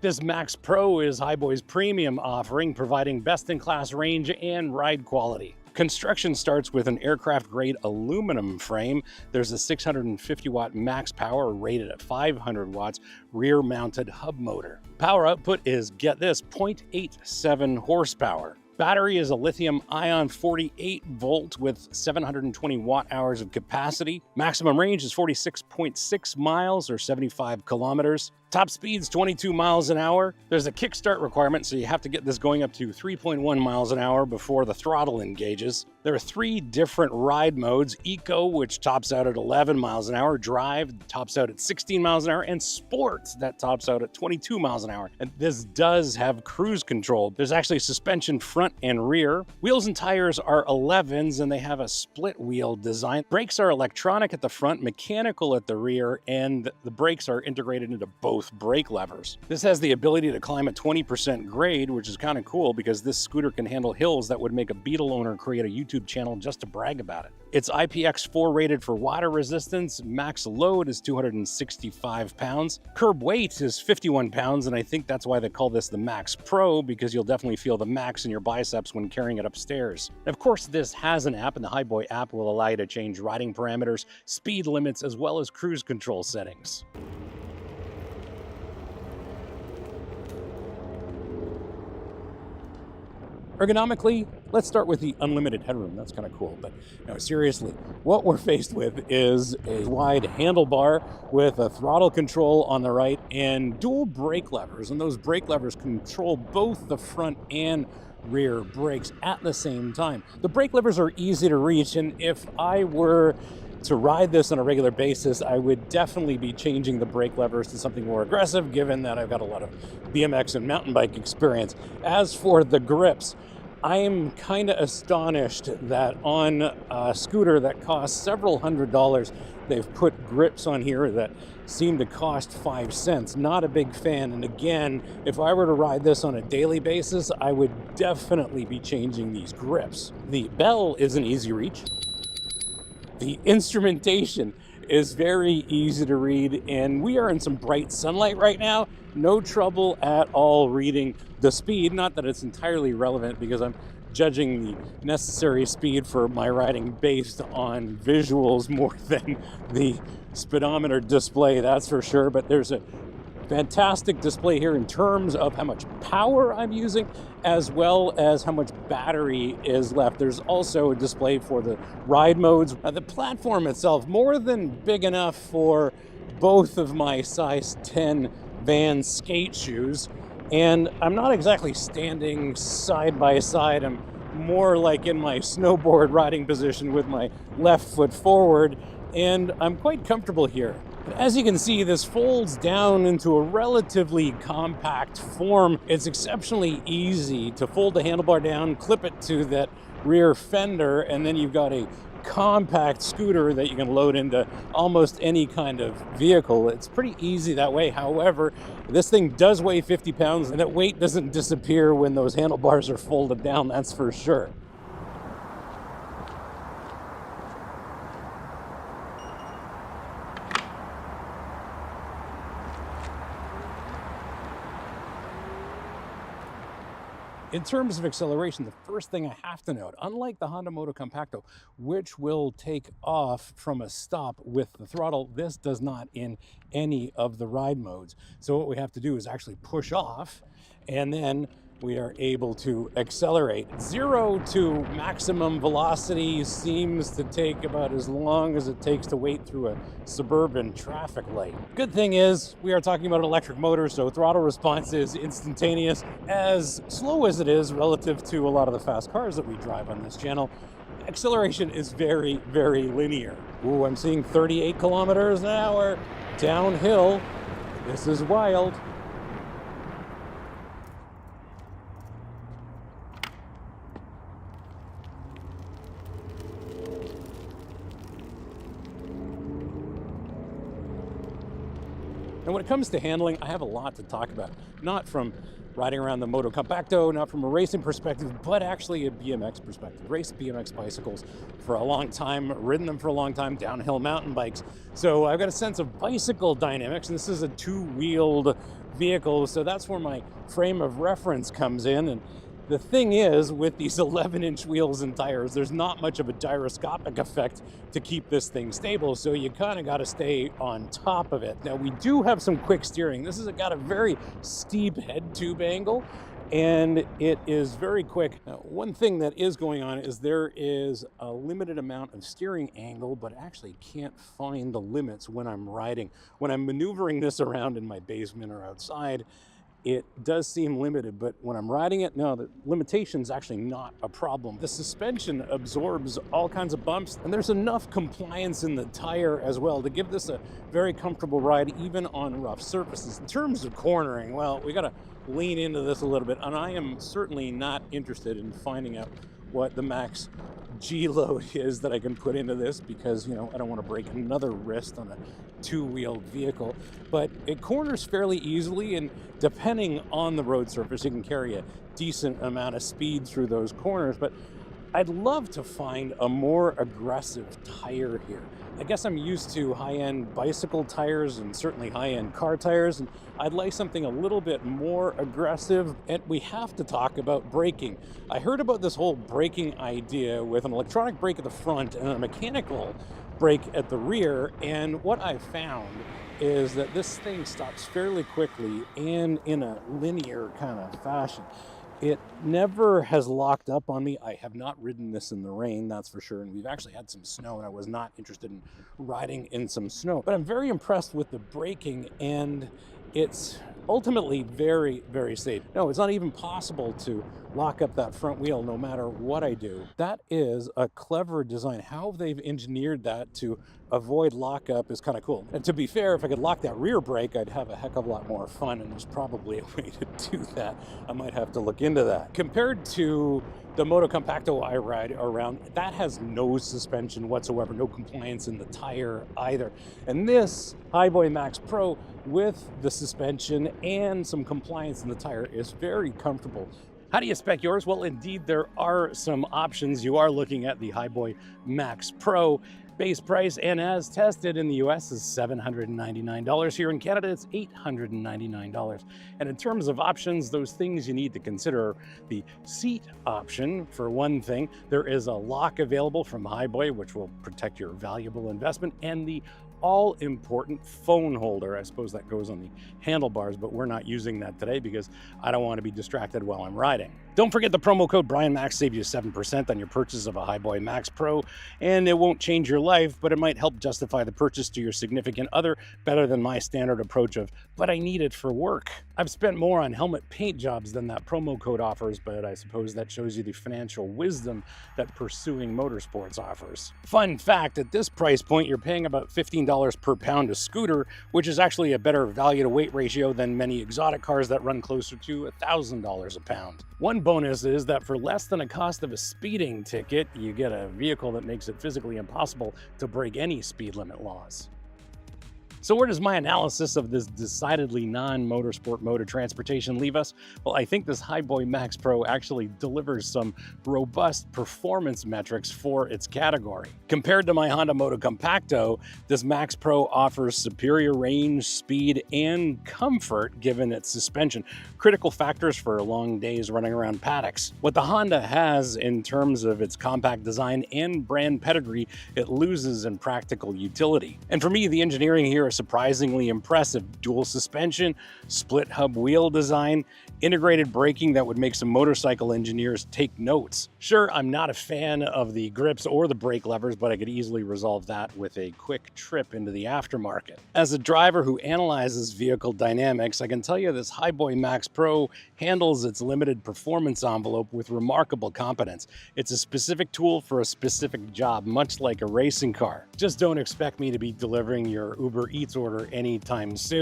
This Max Pro is Hiboy's premium offering, providing best-in-class range and ride quality. Construction starts with an aircraft-grade aluminum frame. There's a 650-watt max power rated at 500 watts rear-mounted hub motor. Power output is, get this, 0.87 horsepower. Battery is a lithium-ion 48-volt with 720 watt-hours of capacity. Maximum range is 46.6 miles or 75 kilometers. Top speed's 22 miles an hour. There's a kickstart requirement, so you have to get this going up to 3.1 miles an hour before the throttle engages. There are 3 different ride modes: Eco, which tops out at 11 miles an hour, Drive tops out at 16 miles an hour, and Sports that tops out at 22 miles an hour. And this does have cruise control. There's actually suspension front and rear. Wheels and tires are 11s and they have a split wheel design. Brakes are electronic at the front, mechanical at the rear, and the brakes are integrated into both brake levers. This has the ability to climb at 20% grade, which is kind of cool because this scooter can handle hills that would make a Beetle owner create a YouTube channel just to brag about it. It's IPX4 rated for water resistance. Max load is 265 pounds. Curb weight is 51 pounds, and I think that's why they call this the Max Pro, because you'll definitely feel the max in your biceps when carrying it upstairs. And of course, this has an app, and the Hiboy app will allow you to change riding parameters, speed limits, as well as cruise control settings. Ergonomically, let's start with the unlimited headroom. That's kind of cool, but no, seriously, what we're faced with is a wide handlebar with a throttle control on the right and dual brake levers, and those brake levers control both the front and rear brakes at the same time. The brake levers are easy to reach, and if I were to ride this on a regular basis, I would definitely be changing the brake levers to something more aggressive, given that I've got a lot of BMX and mountain bike experience. As for the grips, I'm kind of astonished that on a scooter that costs several $100s, they've put grips on here that seem to cost 5 cents. Not a big fan. And again, if I were to ride this on a daily basis, I would definitely be changing these grips. The bell is an easy reach. The instrumentation is very easy to read, and we are in some bright sunlight right now. No trouble at all reading the speed. Not that it's entirely relevant because I'm judging the necessary speed for my riding based on visuals more than the speedometer display, that's for sure. But there's a fantastic display here in terms of how much power I'm using, as well as how much battery is left. There's also a display for the ride modes. The platform itself, more than big enough for both of my size 10 Van skate shoes. And I'm not exactly standing side by side. I'm more like in my snowboard riding position with my left foot forward, and I'm quite comfortable here. As you can see, this folds down into a relatively compact form. It's exceptionally easy to fold the handlebar down, clip it to that rear fender, and then you've got a compact scooter that you can load into almost any kind of vehicle. It's pretty easy that way. However, this thing does weigh 50 pounds, and that weight doesn't disappear when those handlebars are folded down, that's for sure. In terms of acceleration, the first thing I have to note, unlike the Honda Moto Compacto, which will take off from a stop with the throttle, this does not in any of the ride modes. So what we have to do is actually push off, and then we are able to accelerate. 0 to maximum velocity seems to take about as long as it takes to wait through a suburban traffic light. Good thing is, we are talking about an electric motor, so throttle response is instantaneous. As slow as it is relative to a lot of the fast cars that we drive on this channel, acceleration is very, very linear. Ooh, I'm seeing 38 kilometers an hour downhill. This is wild. And when it comes to handling, I have a lot to talk about. Not from riding around the Moto Compacto, not from a racing perspective, but actually a BMX perspective. Raced BMX bicycles for a long time, ridden them for a long time, downhill mountain bikes. So I've got a sense of bicycle dynamics, and this is a two-wheeled vehicle, so that's where my frame of reference comes in. And the thing is, with these 11-inch wheels and tires, there's not much of a gyroscopic effect to keep this thing stable, so you kind of got to stay on top of it. Now, we do have some quick steering. This has got a very steep head tube angle, and it is very quick. Now, one thing that is going on is there is a limited amount of steering angle, but actually can't find the limits when I'm riding. When I'm maneuvering this around in my basement or outside, it does seem limited, but when I'm riding it, no, the limitation's actually not a problem. The suspension absorbs all kinds of bumps, and there's enough compliance in the tire as well to give this a very comfortable ride, even on rough surfaces. In terms of cornering, well, we gotta lean into this a little bit, and I am certainly not interested in finding out what the max G load is that I can put into this, because I don't want to break another wrist on a two-wheeled vehicle. But it corners fairly easily, and depending on the road surface, you can carry a decent amount of speed through those corners. But I'd love to find a more aggressive tire here. I guess I'm used to high-end bicycle tires and certainly high-end car tires, and I'd like something a little bit more aggressive. And we have to talk about braking. I heard about this whole braking idea with an electronic brake at the front and a mechanical brake at the rear, and what I found is that this thing stops fairly quickly and in a linear kind of fashion. It never has locked up on me. I have not ridden this in the rain, that's for sure. And we've actually had some snow, and I was not interested in riding in some snow. But I'm very impressed with the braking, and it's ultimately very, very safe. No, it's not even possible to lock up that front wheel no matter what I do. That is a clever design. How they've engineered that to avoid lockup is kind of cool. And to be fair, if I could lock that rear brake, I'd have a heck of a lot more fun, and there's probably a way to do that. I might have to look into that. Compared to the Moto Compacto I ride around, that has no suspension whatsoever, no compliance in the tire either. And this Hiboy Max Pro with the suspension and some compliance in the tire is very comfortable. How do you spec yours? Well, indeed, there are some options. You are looking at the Hiboy Max Pro. Base price, and as tested in the US, is $799. Here in Canada, it's $899. And in terms of options, those things you need to consider are the seat option. For one thing, there is a lock available from Hiboy, which will protect your valuable investment, and the all-important phone holder. I suppose that goes on the handlebars, but we're not using that today because I don't want to be distracted while I'm riding. Don't forget the promo code BrianMax saves you 7% on your purchase of a Hiboy Max Pro, and it won't change your life, but it might help justify the purchase to your significant other better than my standard approach of, but I need it for work. I've spent more on helmet paint jobs than that promo code offers, but I suppose that shows you the financial wisdom that pursuing motorsports offers. Fun fact, at this price point, you're paying about $15 per pound a scooter, which is actually a better value to weight ratio than many exotic cars that run closer to $1,000 a pound. One bonus is that for less than the cost of a speeding ticket, you get a vehicle that makes it physically impossible to break any speed limit laws. So where does my analysis of this decidedly non-motorsport mode of transportation leave us? Well, I think this Hiboy Max Pro actually delivers some robust performance metrics for its category. Compared to my Honda Moto Compacto, this Max Pro offers superior range, speed, and comfort given its suspension, critical factors for long days running around paddocks. What the Honda has in terms of its compact design and brand pedigree, it loses in practical utility. And for me, the engineering here surprisingly impressive. Dual suspension, split hub wheel design, integrated braking that would make some motorcycle engineers take notes. Sure, I'm not a fan of the grips or the brake levers, but I could easily resolve that with a quick trip into the aftermarket. As a driver who analyzes vehicle dynamics, I can tell you this Hiboy Max Pro handles its limited performance envelope with remarkable competence. It's a specific tool for a specific job, much like a racing car. Just don't expect me to be delivering your Uber Eats order anytime soon.